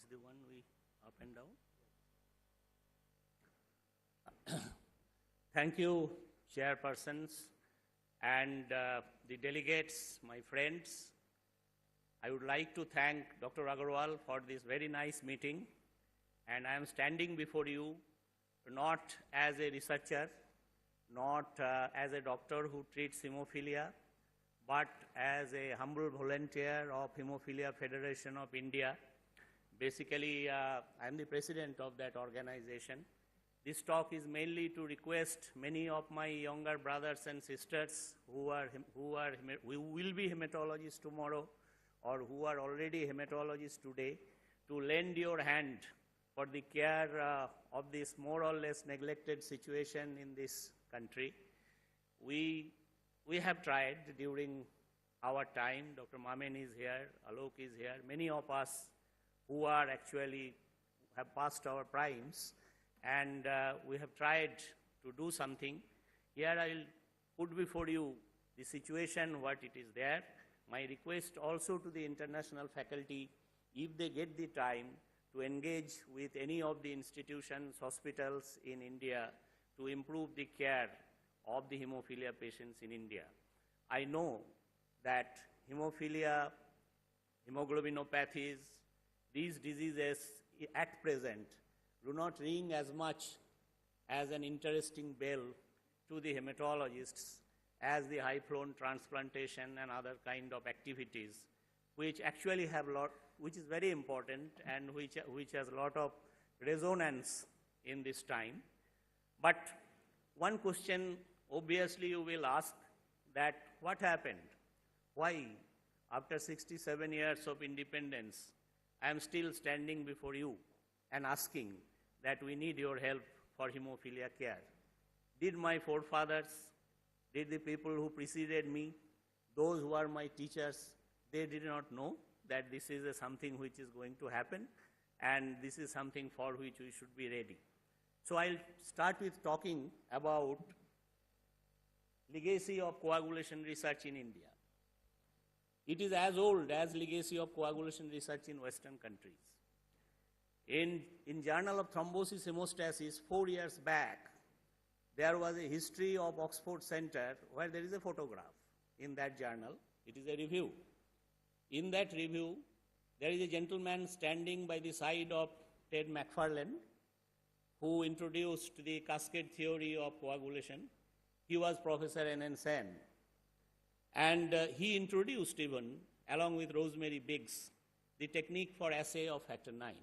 the one we up and down. Thank you, chairpersons and the delegates, my friends. I would like to thank Dr. Agarwal for this very nice meeting. And I am standing before you not as a researcher, not as a doctor who treats hemophilia, but as a humble volunteer of Hemophilia Federation of India. Basically, I am the president of that organization. This talk is mainly to request many of my younger brothers and sisters who will be hematologists tomorrow or who are already hematologists today to lend your hand for the care of this more or less neglected situation in this country. We have tried during our time. Dr. Mamen is here, Alok is here, many of us who are actually have passed our primes, and we have tried to do something. Here I will put before you the situation, what it is there. My request also to the international faculty, if they get the time, to engage with any of the institutions, hospitals in India to improve the care of the hemophilia patients in India. I know that hemophilia, hemoglobinopathies, these diseases at present do not ring as much as an interesting bell to the hematologists as the high-flown transplantation and other kind of activities, which actually have which is very important and which has a lot of resonance in this time. But one question obviously you will ask that what happened? Why after 67 years of independence I am still standing before you and asking that we need your help for hemophilia care? Did my forefathers, did the people who preceded me, those who are my teachers, they did not know that this is something which is going to happen, and this is something for which we should be ready. So I'll start with talking about legacy of coagulation research in India. It is as old as legacy of coagulation research in Western countries. In Journal of Thrombosis Hemostasis 4 years back, there was a history of Oxford Center where there is a photograph in that journal. It is a review. In that review, there is a gentleman standing by the side of Ted McFarlane, who introduced the cascade theory of coagulation. He was Professor N.N. Sen. And he introduced even, along with Rosemary Biggs, the technique for assay of factor 9.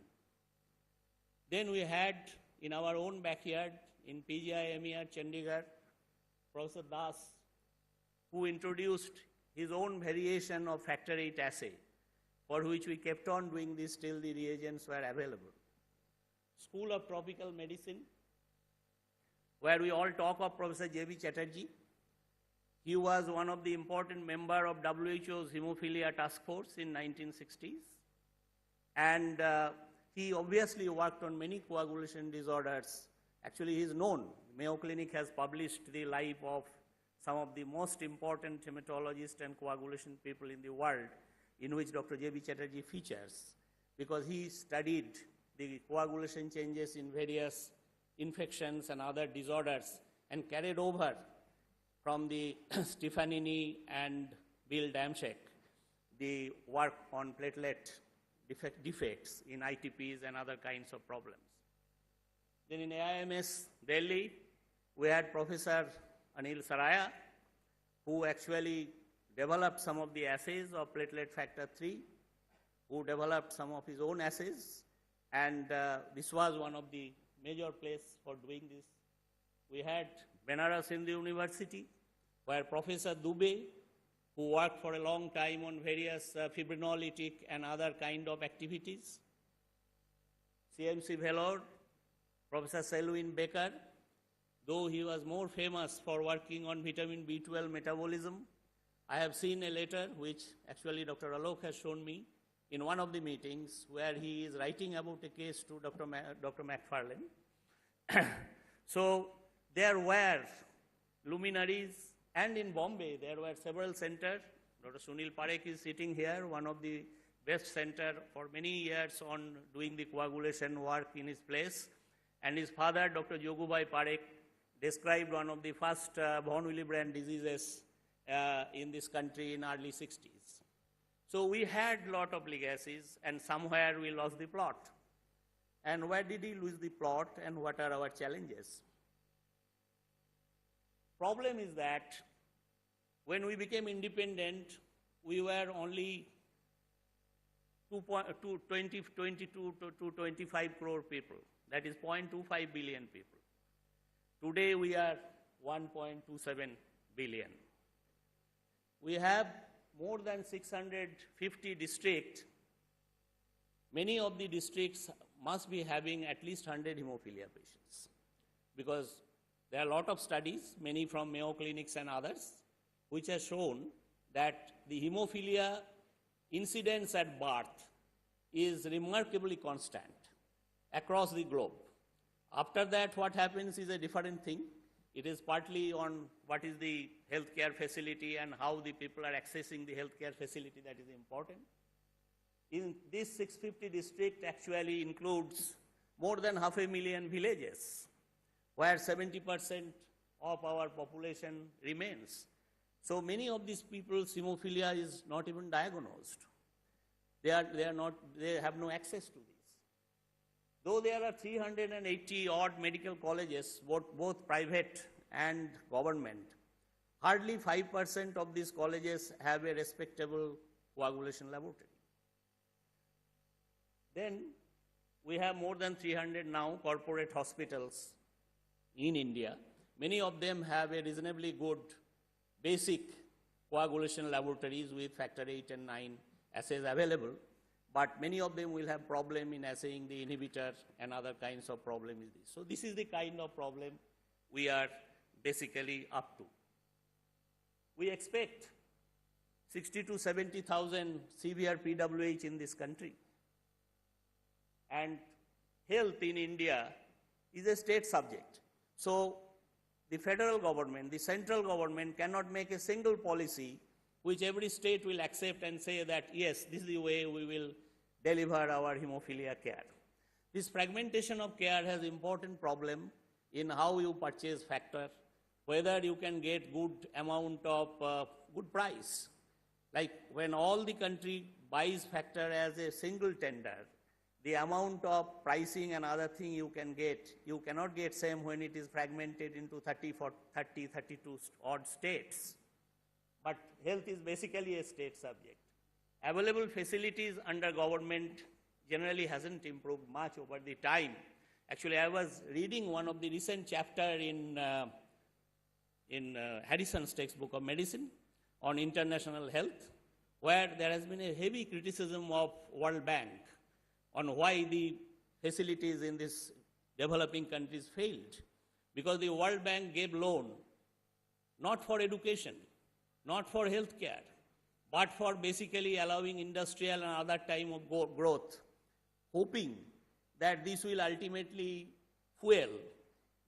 Then we had, in our own backyard, in PGI-MER Chandigarh, Professor Das, who introduced his own variation of factor 8 assay, for which we kept on doing this till the reagents were available. School of Tropical Medicine, where we all talk of Professor J.B. Chatterjee. He was one of the important members of WHO's Hemophilia Task Force in 1960s. And he obviously worked on many coagulation disorders. Actually, he is known. Mayo Clinic has published the life of some of the most important hematologists and coagulation people in the world, in which Dr. J.B. Chatterjee features, because he studied the coagulation changes in various infections and other disorders and carried over from the Stefanini and Bill Damschek the work on platelet defects in ITPs and other kinds of problems. Then in AIMS Delhi, we had Professor Anil Saraya, who actually developed some of the assays of platelet factor 3, who developed some of his own assays, and this was one of the major places for doing this. We had Benares Hindu University, where Professor Dubey, who worked for a long time on various fibrinolytic and other kind of activities. CMC Vellore, Professor Selwyn Baker, though he was more famous for working on vitamin B12 metabolism. I have seen a letter which actually Dr. Alok has shown me in one of the meetings where he is writing about a case to Dr. McFarlane. So there were luminaries, and in Bombay there were several centers. Dr. Sunil Parekh is sitting here, one of the best center for many years on doing the coagulation work in his place. And his father, Dr. Jogubai Parekh, described one of the first von Willebrand diseases in this country in early 60s. So we had a lot of legacies, and somewhere we lost the plot. And where did he lose the plot, and what are our challenges? Problem is that when we became independent, we were only 22 to 25 crore people. That is 0.25 billion people. Today we are 1.27 billion. We have more than 650 districts. Many of the districts must be having at least 100 hemophilia patients, because there are a lot of studies, many from Mayo Clinics and others, which have shown that the hemophilia incidence at birth is remarkably constant across the globe. After that, what happens is a different thing. It is partly on what is the healthcare facility and how the people are accessing the healthcare facility that is important. In this 650 district actually includes more than 500,000 villages, where 70% of our population remains. So many of these people's hemophilia is not even diagnosed. They have no access to this. Though there are 380 odd medical colleges, both private and government, hardly 5% of these colleges have a respectable coagulation laboratory. Then we have more than 300 now corporate hospitals in India. Many of them have a reasonably good basic coagulation laboratories with factor 8 and 9 assays available, but many of them will have problem in assaying the inhibitor and other kinds of problem with this. So this is the kind of problem we are basically up to. We expect 60 to 70,000 severe PWH in this country. And health in India is a state subject. So the federal government, the central government cannot make a single policy which every state will accept and say that, yes, this is the way we will deliver our hemophilia care. This fragmentation of care has important problem in how you purchase factor, whether you can get good amount of good price. Like when all the country buys factor as a single tender, the amount of pricing and other thing you can get, you cannot get same when it is fragmented into 32 odd states. But health is basically a state subject. Available facilities under government generally hasn't improved much over the time. Actually, I was reading one of the recent chapter in Harrison's textbook of medicine on international health, where there has been a heavy criticism of World Bank on why the facilities in these developing countries failed. Because the World Bank gave loan not for education, not for health care, but for basically allowing industrial and other time of growth, hoping that this will ultimately fuel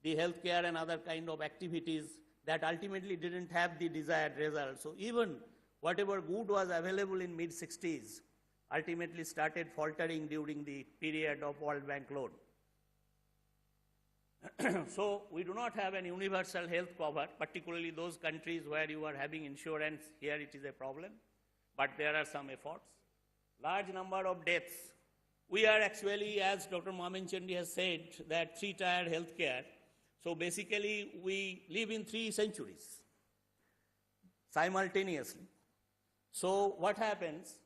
the healthcare and other kind of activities that ultimately didn't have the desired result. So even whatever good was available in mid-60s ultimately started faltering during the period of World Bank loan. So we do not have an universal health cover, particularly those countries where you are having insurance. Here it is a problem, but there are some efforts. Large number of deaths. We are actually, as Dr. Mohamed Chandi has said, that three-tier healthcare. So basically we live in 3 centuries simultaneously. So what happens?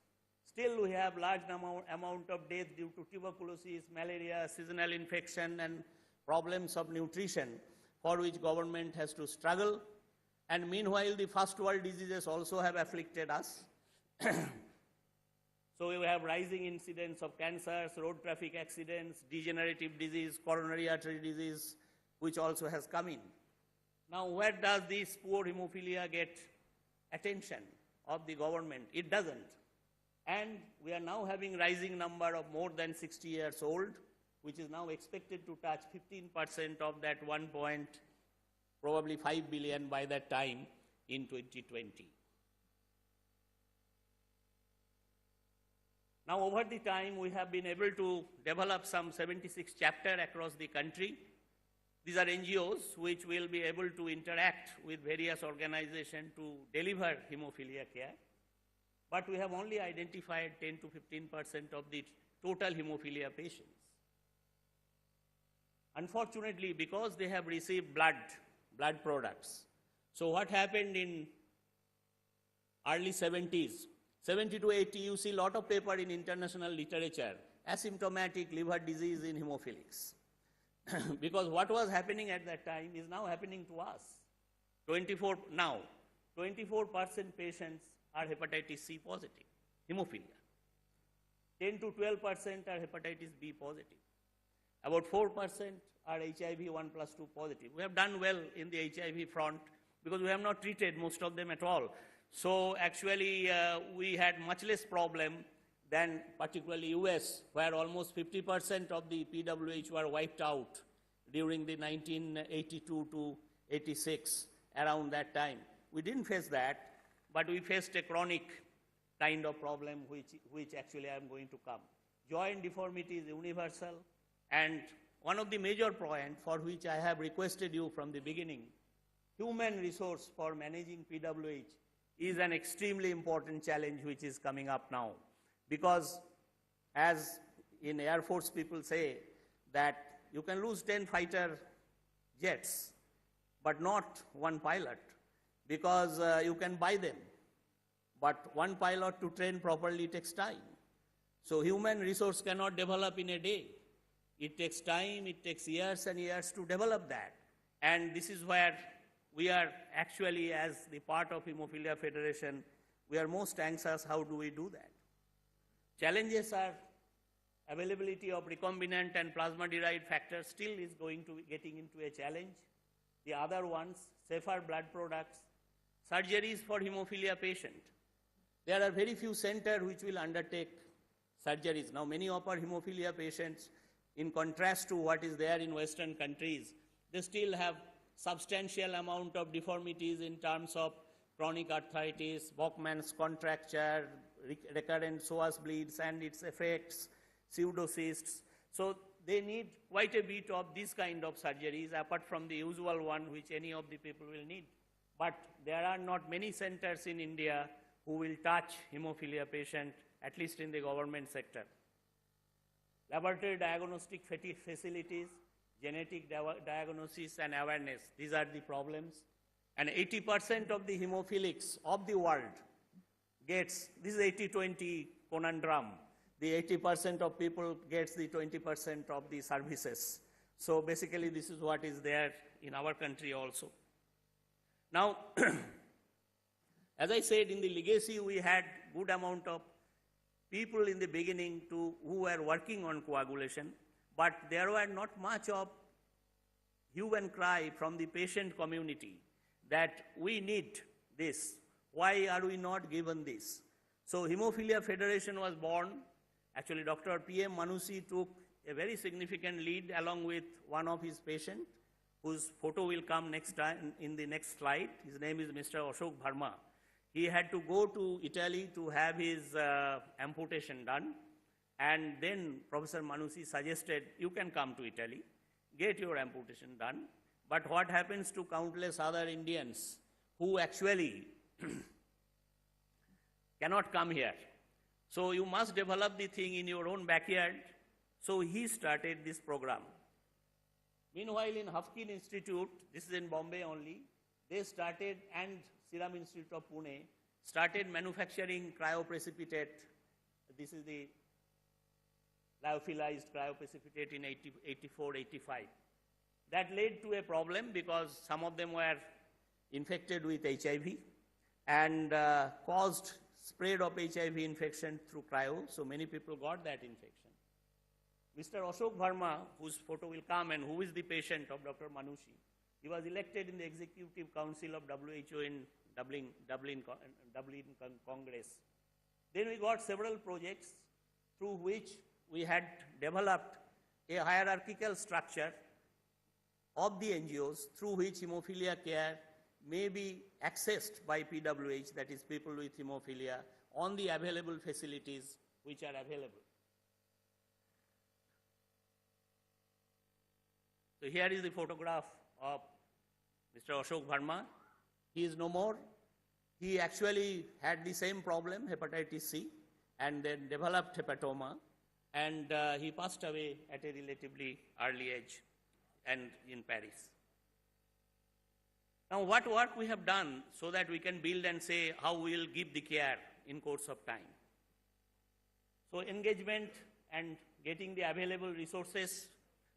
Still we have large amount of death due to tuberculosis, malaria, seasonal infection, and problems of nutrition for which government has to struggle. And meanwhile, the first world diseases also have afflicted us. So we have rising incidence of cancers, road traffic accidents, degenerative disease, coronary artery disease, which also has come in. Now, where does this poor hemophilia get attention of the government? It doesn't. And we are now having rising number of more than 60 years old, which is now expected to touch 15% of that 1.5 billion by that time in 2020. Now, over the time, we have been able to develop some 76 chapters across the country. These are NGOs which will be able to interact with various organizations to deliver hemophilia care. But we have only identified 10 to 15% of the total hemophilia patients. Unfortunately, because they have received blood products. So what happened in early 70s, 70 to 80, you see a lot of paper in international literature, asymptomatic liver disease in hemophilics. Because what was happening at that time is now happening to us. 24% patients are hepatitis C positive, hemophilia. 10 to 12% are hepatitis B positive. About 4% are HIV 1+2 positive. We have done well in the HIV front because we have not treated most of them at all. So actually, we had much less problem than particularly US, where almost 50% of the PWH were wiped out during the 1982 to 86, around that time. We didn't face that, but we faced a chronic kind of problem, which actually I am going to come. Joint deformity is universal, and one of the major points for which I have requested you from the beginning, human resource for managing PWH is an extremely important challenge which is coming up now. Because as in Air Force people say that you can lose 10 fighter jets, but not one pilot, because you can buy them. But one pilot to train properly takes time. So human resource cannot develop in a day. It takes time, it takes years and years to develop that. And this is where we are actually, as the part of Hemophilia Federation, we are most anxious, how do we do that? Challenges are availability of recombinant and plasma-derived factors still is going to be getting into a challenge. The other ones, safer blood products, surgeries for hemophilia patient. There are very few centers which will undertake surgeries. Now, many of our hemophilia patients, in contrast to what is there in Western countries, they still have substantial amount of deformities in terms of chronic arthritis, Bachmann's contracture, recurrent psoas bleeds and its effects, pseudocysts. So they need quite a bit of this kind of surgeries apart from the usual one which any of the people will need. But there are not many centers in India who will touch hemophilia patient, at least in the government sector. Laboratory diagnostic facilities, genetic diagnosis and awareness, these are the problems. And 80% of the hemophilics of the world gets, this is 80-20 conundrum. The 80% of people gets the 20% of the services. So basically this is what is there in our country also. Now, as I said, in the legacy we had good amount of people in the beginning who were working on coagulation, but there were not much of hue and cry from the patient community that we need this. Why are we not given this? So Hemophilia Federation was born. Actually, Dr. P.M. Manushi took a very significant lead along with one of his patients, whose photo will come next time in the next slide. His name is Mr. Ashok Bharma. He had to go to Italy to have his amputation done. And then Professor Manushi suggested, you can come to Italy, get your amputation done. But what happens to countless other Indians who actually cannot come here? So you must develop the thing in your own backyard. So he started this program. Meanwhile, in Hafkin Institute, this is in Bombay only, they started, and Serum Institute of Pune, started manufacturing cryoprecipitate. This is the lyophilized cryoprecipitate in 84, 85. That led to a problem because some of them were infected with HIV and caused spread of HIV infection through cryo, so many people got that infection. Mr. Ashok Bharma, whose photo will come and who is the patient of Dr. Manushi, he was elected in the Executive Council of WHO in Dublin Congress. Then we got several projects through which we had developed a hierarchical structure of the NGOs through which hemophilia care may be accessed by PWH, that is people with hemophilia, on the available facilities which are available. So here is the photograph of Mr. Ashok Verma. He is no more. He actually had the same problem, hepatitis C, and then developed hepatoma, and he passed away at a relatively early age and in Paris. Now, what work we have done so that we can build and say how we will give the care in course of time. So engagement and getting the available resources.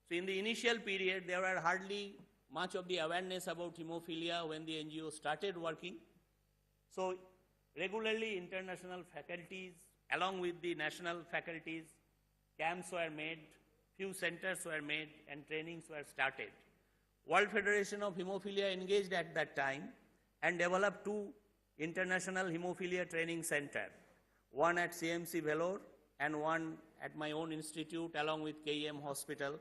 So in the initial period, there were hardly much of the awareness about hemophilia when the NGO started working. So regularly international faculties, along with the national faculties, camps were made, few centers were made, and trainings were started. World Federation of Hemophilia engaged at that time and developed 2 international hemophilia training centers, one at CMC Vellore and one at my own institute along with KEM Hospital.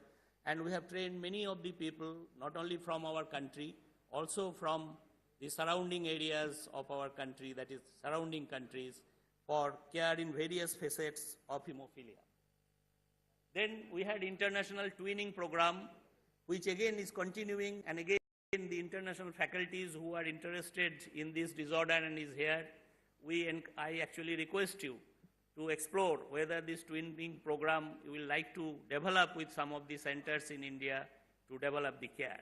And we have trained many of the people, not only from our country, also from the surrounding areas of our country, that is surrounding countries, for care in various facets of hemophilia. Then we had international twinning program, which again is continuing, and again the international faculties who are interested in this disorder and is here, I actually request you to explore whether this twinning program you will like to develop with some of the centers in India to develop the care.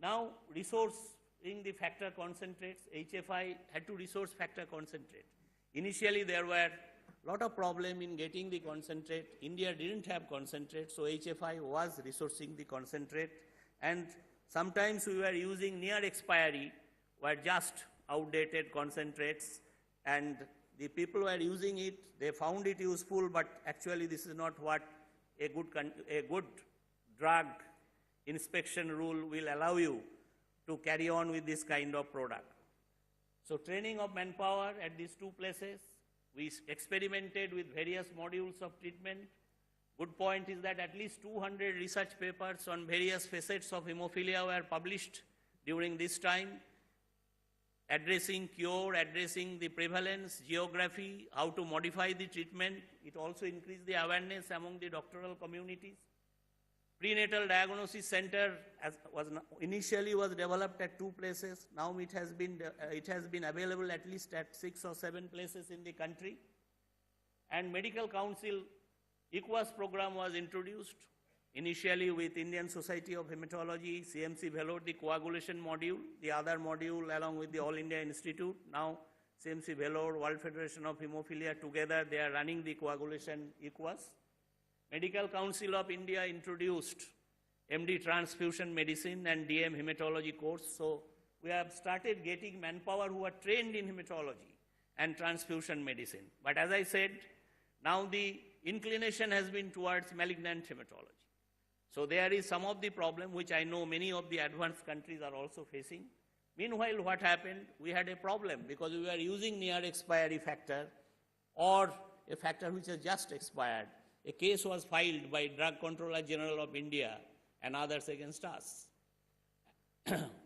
Now, resourcing the factor concentrates, HFI had to resource factor concentrate. Initially, there were a lot of problem in getting the concentrate. India didn't have concentrate, so HFI was resourcing the concentrate. And sometimes we were using near expiry, were just outdated concentrates, and the people were using it, they found it useful, but actually this is not what a good drug inspection rule will allow you to carry on with this kind of product. So training of manpower at these 2 places, we experimented with various modules of treatment. Good point is that at least 200 research papers on various facets of hemophilia were published during this time, addressing cure, addressing the prevalence, geography, how to modify the treatment. It also increased the awareness among the doctoral communities. Prenatal Diagnosis Center initially was developed at 2 places. Now it has been available at least at 6 or 7 places in the country. And Medical Council EQUAS program was introduced, initially with Indian Society of Haematology, CMC Vellore, the coagulation module, the other module along with the All India Institute. Now CMC Vellore, World Federation of Hemophilia, together they are running the coagulation EQUAS. Medical Council of India introduced MD Transfusion Medicine and DM Hematology course. So we have started getting manpower who are trained in hematology and transfusion medicine. But as I said, now the inclination has been towards malignant hematology. So there is some of the problem which I know many of the advanced countries are also facing. Meanwhile, what happened? We had a problem because we were using near expiry factor or a factor which has just expired. A case was filed by Drug Controller General of India and others against us,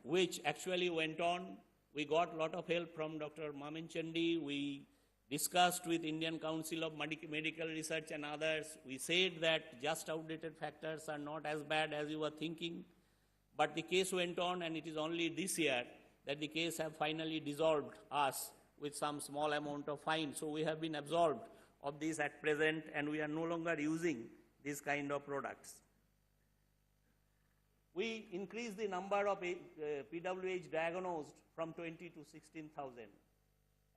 which actually went on. We got a lot of help from Dr. Mamin Chandi. We discussed with Indian Council of Medical Research and others. We said that just outdated factors are not as bad as you were thinking. But the case went on, and it is only this year that the case have finally dissolved us with some small amount of fine. So we have been absolved of this at present, and we are no longer using these kind of products. We increased the number of PWH diagnosed from 20 to 16,000.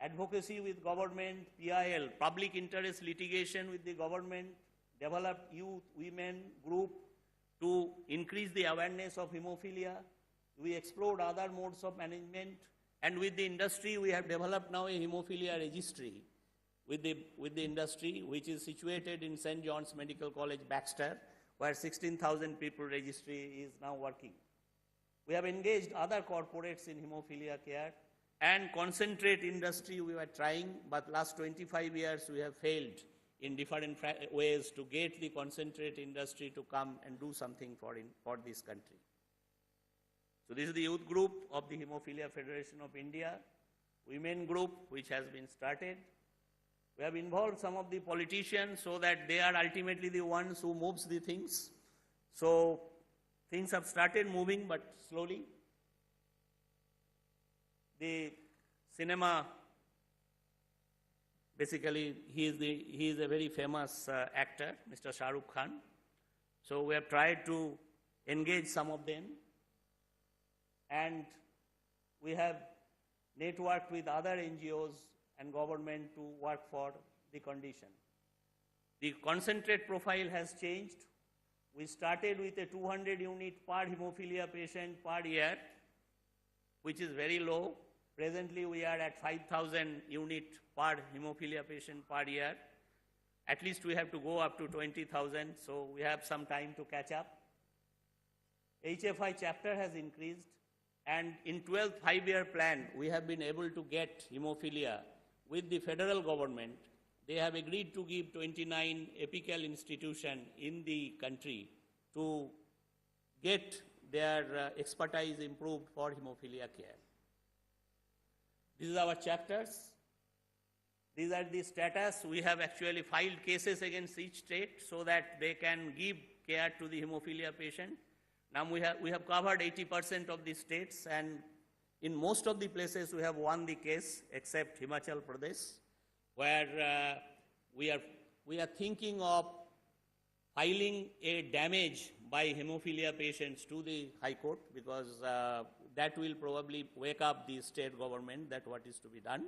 Advocacy with government, PIL, public interest litigation with the government, developed youth, women group to increase the awareness of hemophilia. We explored other modes of management, and with the industry, we have developed now a hemophilia registry with the industry, which is situated in St. John's Medical College, Baxter, where 16,000 people registry is now working. We have engaged other corporates in hemophilia care, and concentrate industry we were trying, but last 25 years we have failed in different ways to get the concentrate industry to come and do something for this country. So this is the youth group of the Hemophilia Federation of India, women group which has been started, We have involved some of the politicians so that they are ultimately the ones who moves the things. So things have started moving, but slowly. The cinema, basically, he is a very famous actor, Mr. Shah Rukh Khan. So we have tried to engage some of them, and we have networked with other NGOs and government to work for the condition. The concentrate profile has changed. We started with a 200 unit per hemophilia patient per year, which is very low. Presently, we are at 5,000 unit per hemophilia patient per year. At least we have to go up to 20,000, so we have some time to catch up. HFI chapter has increased, and in 12th five-year plan, we have been able to get hemophilia with the federal government. They have agreed to give 29 apical institutions in the country to get their expertise improved for hemophilia care. These are our chapters. These are the status. We have actually filed cases against each state so that they can give care to the hemophilia patient. Now we have covered 80% of the states, and in most of the places we have won the case except Himachal Pradesh, where we are thinking of filing a damage by hemophilia patients to the High Court, because that will probably wake up the state government that what is to be done.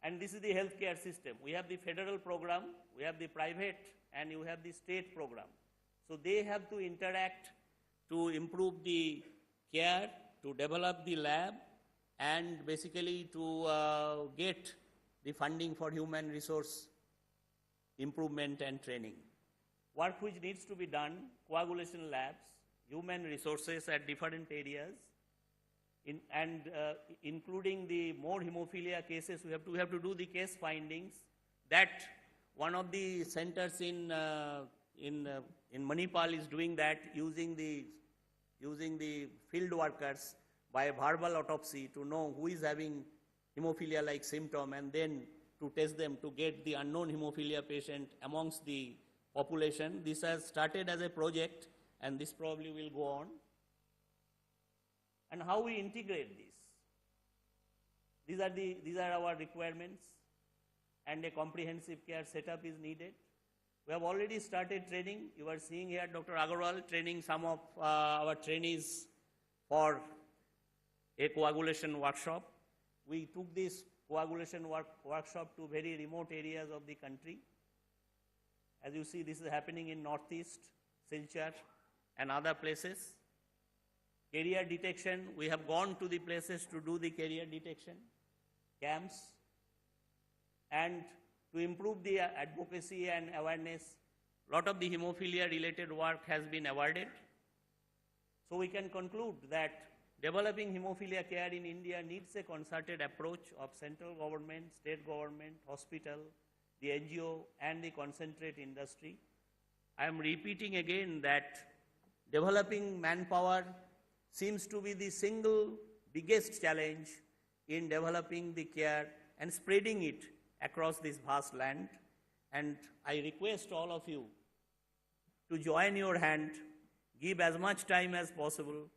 And this is the healthcare system. We have the federal program, we have the private, and you have the state program. So they have to interact to improve the care, to develop the lab, and basically to get the funding for human resource improvement and training. Work which needs to be done, coagulation labs, human resources at different areas, including the more hemophilia cases, we have to do the case findings. That one of the centers in Manipal is doing that, using the field workers by a verbal autopsy to know who is having hemophilia-like symptom, and then to test them to get the unknown hemophilia patient amongst the population. This has started as a project, and this probably will go on. And how we integrate this. These are our requirements, and a comprehensive care setup is needed. We have already started training. You are seeing here Dr. Agarwal training some of our trainees for a coagulation workshop. We took this coagulation workshop to very remote areas of the country. As you see, this is happening in Northeast, Silchar, and other places. Carrier detection, we have gone to the places to do the carrier detection, camps, and to improve the advocacy and awareness. A lot of the hemophilia related work has been awarded. So we can conclude that developing hemophilia care in India needs a concerted approach of central government, state government, hospital, the NGO, and the concentrate industry. I am repeating again that developing manpower seems to be the single biggest challenge in developing the care and spreading it across this vast land. And I request all of you to join your hand, give as much time as possible,